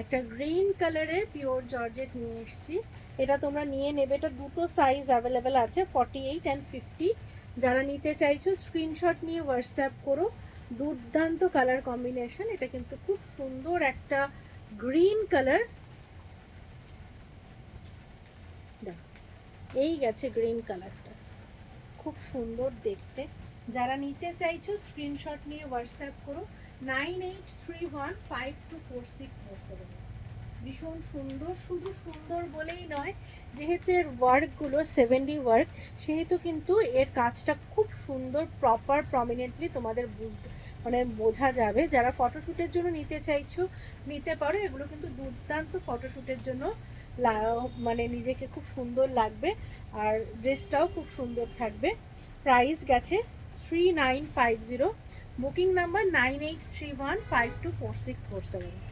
একটা গ্রিন কালারের pure georgette নিয়ে এসেছি। এটা তোমরা নিয়ে নেবে, এটা দুটো সাইজ অ্যাভেলেবেল আছে, 48 অ্যান্ড 50। যারা নিতে চাইছো স্ক্রিনশট নিয়ে হোয়াটসঅ্যাপ করো। দুর্দান্ত কালার কম্বিনেশন, এটা কিন্তু খুব সুন্দর একটা গ্রিন কালার। এই গেছে গ্রিন কালারটা, খুব সুন্দর দেখতে। যারা নিতে চাইছো স্ক্রিনশট নিয়ে হোয়াটসঅ্যাপ করো 9831524647। ভীষণ সুন্দর, শুধু সুন্দর বলেই নয়, যেহেতু এর ওয়ার্কগুলো 7D ওয়ার্ক, সেহেতু কিন্তু এর কাজটা খুব সুন্দর প্রপার প্রমিনেন্টলি তোমাদের বুঝতে মানে বোঝা যাবে। যারা ফটোশ্যুটের জন্য নিতে চাইছো নিতে পারো, এগুলো কিন্তু দুর্দান্ত ফটোশ্যুটের জন্য মানে নিজেকে খুব সুন্দর লাগবে, আর ড্রেসটাও খুব সুন্দর থাকবে। প্রাইস গেছে 3950, বুকিং নাম্বার 9831524647।